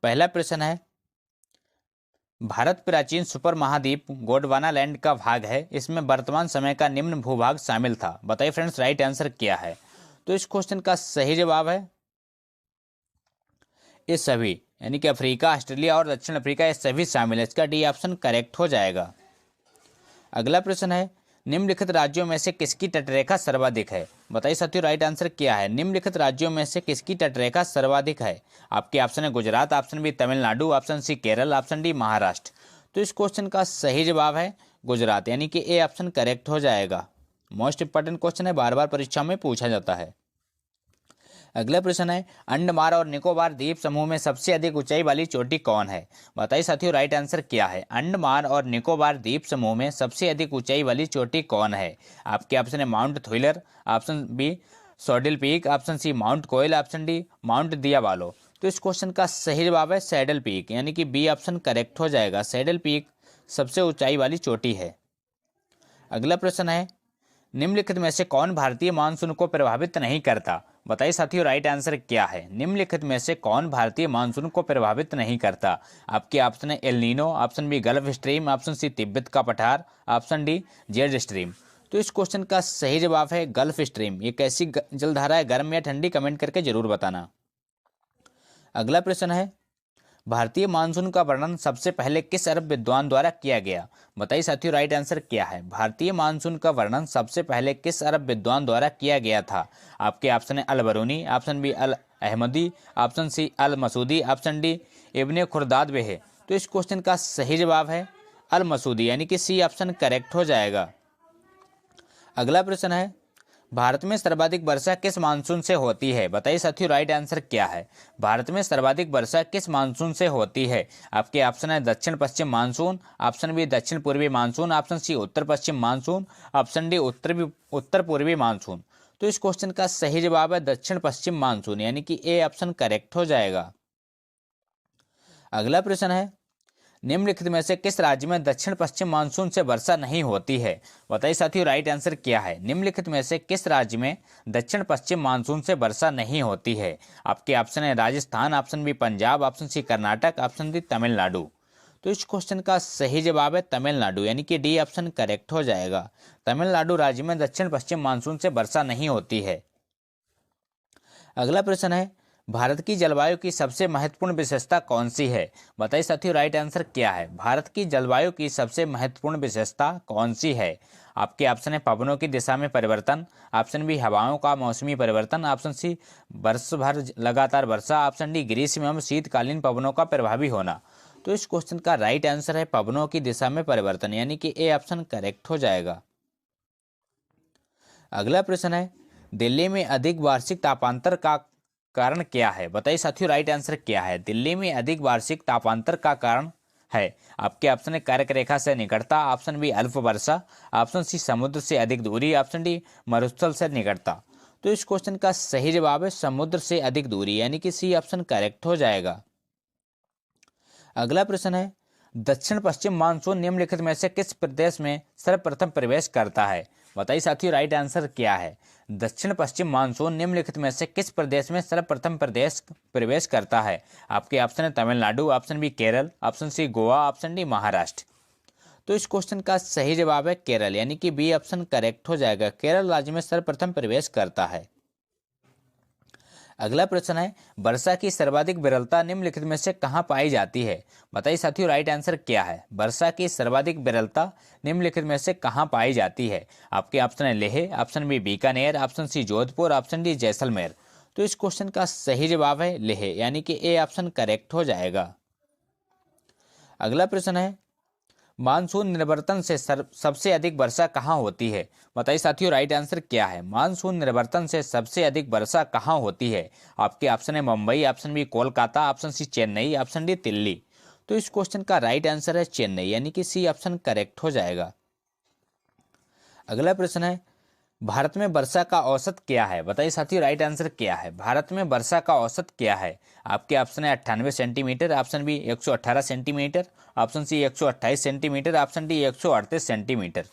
पहला प्रश्न है, भारत प्राचीन सुपर महाद्वीप गोंडवाना लैंड का भाग है, इसमें वर्तमान समय का निम्न भूभाग शामिल था। बताइए फ्रेंड्स राइट आंसर क्या है। तो इस क्वेश्चन का सही जवाब है ये सभी, यानी कि अफ्रीका, ऑस्ट्रेलिया और दक्षिण अफ्रीका, ये सभी शामिल है। इसका डी ऑप्शन करेक्ट हो जाएगा। अगला प्रश्न है, निम्नलिखित राज्यों में से किसकी तटरेखा सर्वाधिक है। बताइए साथियों राइट आंसर क्या है। निम्नलिखित राज्यों में से किसकी तटरेखा सर्वाधिक है। आपके ऑप्शन है Gujarat, option B Tamil Nadu, option C Kerala, option D Maharashtra. तो इस क्वेश्चन का सही जवाब है गुजरात, यानी कि ए ऑप्शन करेक्ट हो जाएगा। मोस्ट इंपॉर्टेंट क्वेश्चन है, बार बार परीक्षा में पूछा जाता है। अगला प्रश्न है, अंडमान और निकोबार द्वीप समूह में सबसे अधिक ऊंचाई वाली चोटी कौन है। बताइए साथियों राइट आंसर क्या है। अंडमान और निकोबार द्वीप समूह में सबसे अधिक ऊंचाई वाली चोटी कौन है। आपके ऑप्शन है mount Thuillier, option B saddle peak, option C mount Koyal, option D mount Diavolo. तो इस क्वेश्चन का सही जवाब है सैडल पीक, यानी कि बी ऑप्शन करेक्ट हो जाएगा। सैडल पीक सबसे ऊंचाई वाली चोटी है। अगला प्रश्न है, निम्नलिखित में से कौन भारतीय मानसून को प्रभावित नहीं करता। बताइए साथियों राइट आंसर क्या है। निम्नलिखित में से कौन भारतीय मानसून को प्रभावित नहीं करता। आपके ऑप्शन है El Nino, option B Gulf Stream, option C Tibet का पठार, ऑप्शन डी जेड स्ट्रीम। तो इस क्वेश्चन का सही जवाब है गल्फ स्ट्रीम। ये कैसी जलधारा है, गर्म या ठंडी, कमेंट करके जरूर बताना। अगला प्रश्न है, भारतीय मानसून का वर्णन सबसे पहले किस अरब विद्वान द्वारा किया गया। बताइए साथियों राइट आंसर क्या है। भारतीय मानसून का वर्णन सबसे पहले किस अरब विद्वान द्वारा किया गया था। आपके ऑप्शन है अल बरूनी, option B L Ahmadi, option C अल मसूदी, ऑप्शन डी इब्ने खुर्दाद बेहे। तो इस क्वेश्चन का सही जवाब है अल मसूदी, यानी कि सी ऑप्शन करेक्ट हो जाएगा। अगला प्रश्न है, भारत में सर्वाधिक वर्षा किस मानसून से होती है। बताइए साथियों राइट आंसर क्या है। भारत में सर्वाधिक वर्षा किस मानसून से होती है। आपके ऑप्शन है दक्षिण पश्चिम मानसून, ऑप्शन बी दक्षिण पूर्वी मानसून, ऑप्शन सी उत्तर पश्चिम मानसून, ऑप्शन डी उत्तर पूर्वी मानसून। तो इस क्वेश्चन का सही जवाब है दक्षिण पश्चिम मानसून, यानी कि ए ऑप्शन करेक्ट हो जाएगा। अगला प्रश्न है, निम्नलिखित में से किस राज्य में दक्षिण पश्चिम मानसून से वर्षा नहीं होती है। बताइए साथियों राइट आंसर क्या है। निम्नलिखित में से किस राज्य में दक्षिण पश्चिम मानसून से वर्षा नहीं होती है। आपके ऑप्शन है Rajasthan, option B Punjab, option C Karnataka, option D Tamil Nadu. तो इस क्वेश्चन का सही जवाब है तमिलनाडु, यानी कि डी ऑप्शन करेक्ट हो जाएगा। तमिलनाडु राज्य में दक्षिण पश्चिम मानसून से वर्षा नहीं होती है। अगला प्रश्न है, भारत की जलवायु की सबसे महत्वपूर्ण विशेषता कौन सी है। बताइए साथियों राइट आंसर क्या है। भारत की जलवायु की सबसे महत्वपूर्ण विशेषता कौन सी है। आपके ऑप्शन है पवनों की दिशा में परिवर्तन, ऑप्शन बी हवाओं का मौसमी परिवर्तन, ऑप्शन सी वर्ष भर लगातार वर्षा, ऑप्शन डी ग्रीष्म एवं शीतकालीन पवनों का प्रभावी होना। तो इस क्वेश्चन का राइट आंसर है पवनों की दिशा में परिवर्तन, यानी कि ए ऑप्शन करेक्ट हो जाएगा। अगला प्रश्न है, दिल्ली में अधिक वार्षिक तापांतर का कारण क्या है। बताइए साथियों राइट आंसर क्या है। दिल्ली में अधिक वार्षिक तापांतर का कारण है। आपके ऑप्शन है कर्क रेखा से निकटता, ऑप्शन बी अल्प वर्षा, ऑप्शन सी समुद्र से अधिक दूरी, ऑप्शन डी मरुस्थल से निकटता। तो इस क्वेश्चन का सही जवाब है समुद्र से अधिक दूरी, यानी कि सी ऑप्शन करेक्ट हो जाएगा। अगला प्रश्न है, दक्षिण पश्चिम मानसून निम्नलिखित में से किस प्रदेश में सर्वप्रथम प्रवेश करता है। बताइए साथियों राइट आंसर क्या है। दक्षिण पश्चिम मानसून निम्नलिखित में से किस प्रदेश में सर्वप्रथम प्रवेश करता है। आपके ऑप्शन है Tamil Nadu, option B Kerala, option C Goa, option D Maharashtra. तो इस क्वेश्चन का सही जवाब है केरल, यानी कि बी ऑप्शन करेक्ट हो जाएगा। केरल राज्य में सर्वप्रथम प्रवेश करता है। अगला प्रश्न है, वर्षा की सर्वाधिक विरलता निम्नलिखित में से कहां पाई जाती है। बताइए साथियों राइट आंसर क्या है। वर्षा की सर्वाधिक विरलता निम्नलिखित में से कहां पाई जाती है। आपके ऑप्शन है Leh, option B Bikaner, option C Jodhpur, option D Jaisalmer. तो इस क्वेश्चन का सही जवाब है लेह, यानी कि ए ऑप्शन करेक्ट हो जाएगा। अगला प्रश्न है, मानसून निर्वर्तन से सबसे अधिक वर्षा कहाँ होती है। बताइए साथियों राइट आंसर क्या है। मानसून निर्वर्तन से सबसे अधिक वर्षा कहाँ होती है। आपके ऑप्शन है Mumbai, option B Kolkata, option C Chennai, option D Delhi. तो इस क्वेश्चन का राइट आंसर है चेन्नई, यानी कि सी ऑप्शन करेक्ट हो जाएगा। अगला प्रश्न है, भारत में वर्षा का औसत क्या है। बताइए साथियों राइट आंसर क्या है। भारत में वर्षा का औसत क्या है। आपके ऑप्शन है 98 centimetre, option B 118 centimetre, option C 128 centimetre, option D 138 centimetre.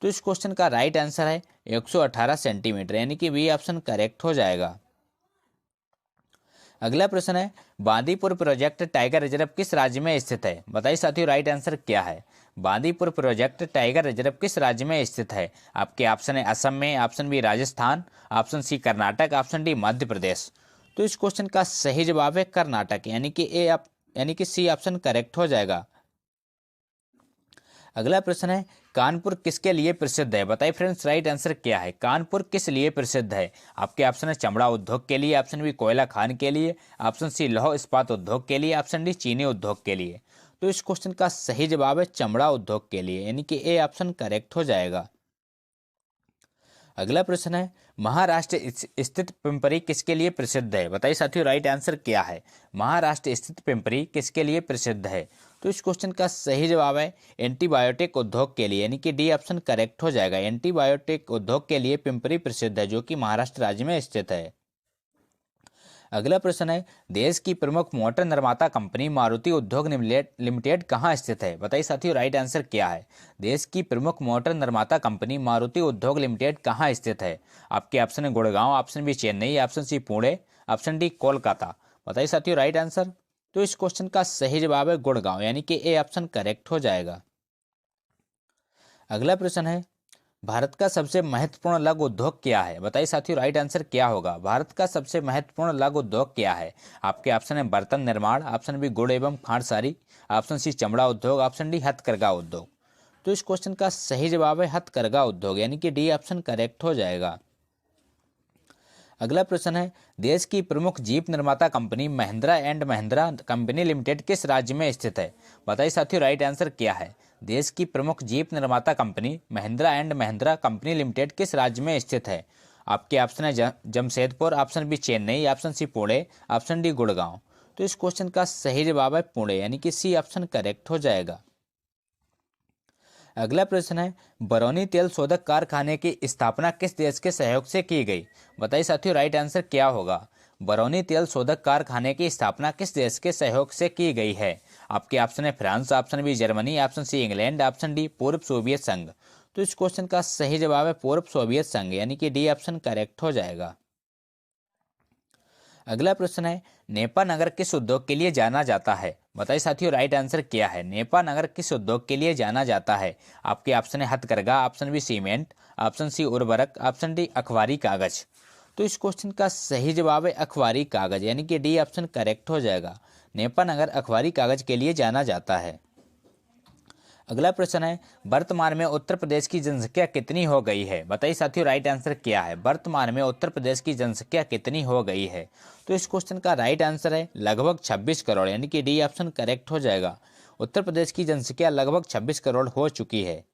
तो इस क्वेश्चन का राइट आंसर है 118 सेंटीमीटर, यानी कि बी ऑप्शन करेक्ट हो जाएगा। अगला प्रश्न है बांदीपुर प्रोजेक्ट टाइगर रिजर्व किस राज्य में स्थित है? बताइए साथियों राइट आंसर क्या है? बांदीपुर प्रोजेक्ट टाइगर रिजर्व किस राज्य में स्थित है? आपके ऑप्शन है असम में, option B Rajasthan, option C Karnataka, option D Madhya Pradesh. तो इस क्वेश्चन का सही जवाब है कर्नाटक, यानी कि सी ऑप्शन करेक्ट हो जाएगा। अगला प्रश्न है कानपुर किसके लिए प्रसिद्ध है? बताइए फ्रेंड्स राइट आंसर क्या है? कानपुर किस लिए प्रसिद्ध है? आपके ऑप्शन है चमड़ा उद्योग के लिए, ऑप्शन बी कोयला खान के लिए, ऑप्शन सी लौह इस्पात उद्योग के लिए, ऑप्शन डी चीनी उद्योग के लिए। तो इस क्वेश्चन का सही जवाब है चमड़ा उद्योग के लिए, यानी कि ए ऑप्शन करेक्ट हो जाएगा। अगला प्रश्न है महाराष्ट्र स्थित पिंपरी किसके लिए प्रसिद्ध है? बताइए साथियों राइट आंसर क्या है? महाराष्ट्र स्थित पिंपरी किसके लिए प्रसिद्ध है? तो इस क्वेश्चन का सही जवाब है एंटीबायोटिक उद्योग के लिए, यानी कि डी ऑप्शन करेक्ट हो जाएगा। एंटीबायोटिक उद्योग के लिए पिंपरी प्रसिद्ध है, जो कि महाराष्ट्र राज्य में स्थित है। अगला प्रश्न है देश की प्रमुख मोटर निर्माता कंपनी मारुति उद्योग लिमिटेड कहाँ स्थित है? बताइए साथियों राइट आंसर क्या है? देश की प्रमुख मोटर निर्माता कंपनी मारुति उद्योग लिमिटेड कहाँ स्थित है? आपके ऑप्शन है Gurgaon, option B Chennai, option C Pune, option D Kolkata. बताइए साथियों राइट आंसर। तो इस क्वेश्चन का सही जवाब है गुड़गांव, यानी कि ए ऑप्शन करेक्ट हो जाएगा। अगला प्रश्न है भारत का सबसे महत्वपूर्ण लघु उद्योग क्या है? बताइए साथियों राइट आंसर क्या होगा? भारत का सबसे महत्वपूर्ण लघु उद्योग क्या है? आपके ऑप्शन है बर्तन निर्माण, ऑप्शन बी गुड़ एवं खांडसारी, ऑप्शन सी चमड़ा उद्योग, ऑप्शन डी हथकरघा उद्योग। तो इस क्वेश्चन का सही जवाब है हथकरघा उद्योग, यानी कि डी ऑप्शन करेक्ट हो जाएगा। अगला प्रश्न है देश की प्रमुख जीप निर्माता company Mahindra and Mahindra company limited किस राज्य में स्थित है? बताइए साथियों राइट आंसर क्या है? देश की प्रमुख जीप निर्माता company Mahindra and Mahindra company limited किस राज्य में स्थित है? आपके ऑप्शन है Jamshedpur, option B Chennai, option C Pune, option D Gurgaon. तो इस क्वेश्चन का सही जवाब है पुणे, यानी कि सी ऑप्शन करेक्ट हो जाएगा। अगला प्रश्न है बरौनी तेल शोधक कारखाने की स्थापना किस देश के सहयोग से की गई? बताइए साथियों राइट आंसर क्या होगा? बरौनी तेल शोधक कारखाने की स्थापना किस देश के सहयोग से की गई है? आपके ऑप्शन है France, option B Germany, option C England, option D पूर्व सोवियत संघ। तो इस क्वेश्चन का सही जवाब है पूर्व सोवियत संघ, यानी कि डी ऑप्शन करेक्ट हो जाएगा। अगला प्रश्न है नेपा नगर किस उद्योग के लिए जाना जाता है? बताइए साथियों राइट आंसर क्या है? नेपा नगर किस उद्योग के लिए जाना जाता है? आपके ऑप्शन है हथकरघा, option B cement, option C उर्वरक, ऑप्शन डी अखबारी कागज। तो इस क्वेश्चन का सही जवाब है अखबारी कागज, यानी कि डी ऑप्शन करेक्ट हो जाएगा। नेपा नगर अखबारी कागज के लिए जाना जाता है। अगला प्रश्न है वर्तमान में उत्तर प्रदेश की जनसंख्या कितनी हो गई है? बताइए साथियों राइट आंसर क्या है? वर्तमान में उत्तर प्रदेश की जनसंख्या कितनी हो गई है? तो इस क्वेश्चन का राइट आंसर है लगभग 26 करोड़, यानी कि डी ऑप्शन करेक्ट हो जाएगा। उत्तर प्रदेश की जनसंख्या लगभग 26 करोड़ हो चुकी है।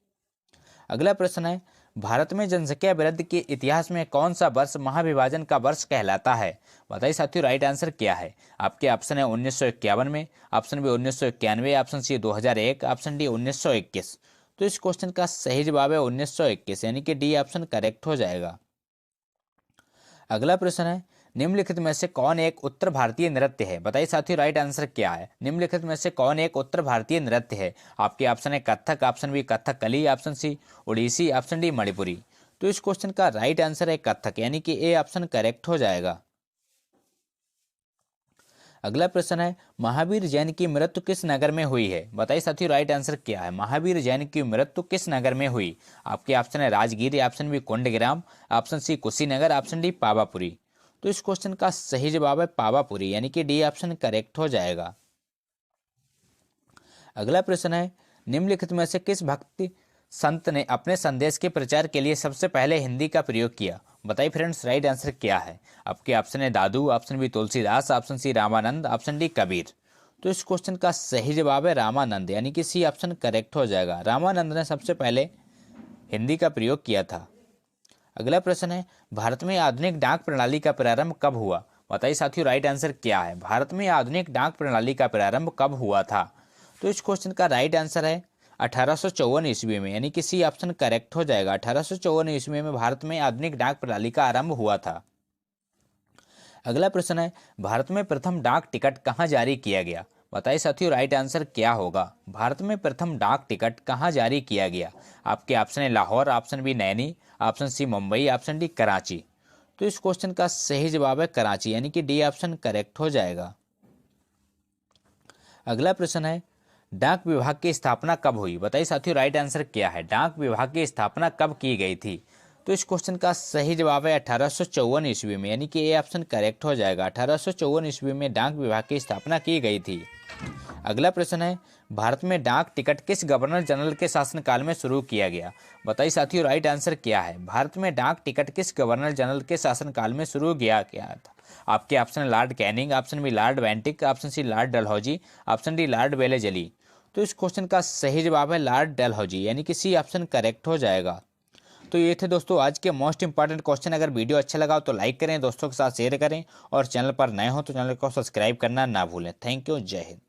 अगला प्रश्न है भारत में जनसंख्या वृद्धि के इतिहास में कौन सा वर्ष महाविभाजन का वर्ष कहलाता है? बताइए साथियों राइट आंसर क्या है? आपके ऑप्शन है 1951 में, option B 1991, option C 2001, option D 1921। तो इस क्वेश्चन का सही जवाब है 1921, यानी कि डी ऑप्शन करेक्ट हो जाएगा। अगला प्रश्न है निम्नलिखित में से कौन एक उत्तर भारतीय नृत्य है? बताइए साथियों राइट आंसर क्या है? निम्नलिखित में से कौन एक उत्तर भारतीय नृत्य है? आपके ऑप्शन है Kathak, option B Kathakali, option C Odissi, option D Manipuri. तो इस क्वेश्चन का राइट आंसर है कथक, यानी कि ए ऑप्शन करेक्ट हो जाएगा। अगला प्रश्न है महावीर जैन की मृत्यु किस नगर में हुई है? बताइए साथियों राइट आंसर क्या है? महावीर जैन की मृत्यु किस नगर में हुई? आपके ऑप्शन है Rajgir, option B Kundagram, option C Kushinagar, option D Pawapuri. तो इस क्वेश्चन का सही जवाब है पावापुरी, यानी कि डी ऑप्शन करेक्ट हो जाएगा। अगला प्रश्न है निम्नलिखित में से किस भक्ति संत ने अपने संदेश के प्रचार के लिए सबसे पहले हिंदी का प्रयोग किया? बताइए फ्रेंड्स राइट आंसर क्या है? आपके ऑप्शन है Dadu, option B Tulsidas, option C Ramanand, option D Kabir. तो इस क्वेश्चन का सही जवाब है रामानंद, यानी कि सी ऑप्शन करेक्ट हो जाएगा। रामानंद ने सबसे पहले हिंदी का प्रयोग किया था। अगला प्रश्न है भारत में आधुनिक डाक प्रणाली का प्रारंभ कब हुआ? बताइए साथियों राइट आंसर क्या है? भारत में आधुनिक डाक प्रणाली का प्रारंभ कब हुआ था? तो इस क्वेश्चन का राइट आंसर है 1854 ईस्वी में, यानी कि सी ऑप्शन करेक्ट हो जाएगा। 1854 ईस्वी में भारत में आधुनिक डाक प्रणाली का आरंभ हुआ था। अगला प्रश्न है भारत में प्रथम डाक टिकट कहाँ जारी किया गया? बताइए साथियों राइट आंसर क्या होगा? भारत में प्रथम डाक टिकट कहाँ जारी किया गया? आपके ऑप्शन है Lahore, option B Naini, option C Mumbai, option D Karachi. तो इस क्वेश्चन का सही जवाब है कराची, यानी कि डी ऑप्शन करेक्ट हो जाएगा। अगला प्रश्न है डाक विभाग की स्थापना कब हुई? बताइए साथियों राइट आंसर क्या है। डाक विभाग की स्थापना कब की गई थी? तो इस क्वेश्चन का सही जवाब है 1854 ईस्वी में, यानी कि ए ऑप्शन करेक्ट हो जाएगा। 1854 ईस्वी में डाक विभाग की स्थापना की गई थी। अगला प्रश्न है भारत में डाक टिकट किस गवर्नर जनरल के शासनकाल में शुरू किया गया? बताइए साथियों राइट आंसर क्या है। भारत में डाक टिकट किस गवर्नर जनरल के शासनकाल में शुरू किया गया था? आपके option Lord Canning, option B Lord Bentinck, option C Lord Dalhousie, option D Lord Wellesley. तो इस क्वेश्चन का सही जवाब है लॉर्ड डलहौजी, यानी कि सी ऑप्शन करेक्ट हो जाएगा। तो ये थे दोस्तों आज के मोस्ट इंपॉर्टेंट क्वेश्चन। अगर वीडियो अच्छा लगा तो लाइक करें, दोस्तों के साथ शेयर करें और चैनल पर नए हो तो चैनल को सब्सक्राइब करना ना भूलें। थैंक यू, जय हिंद।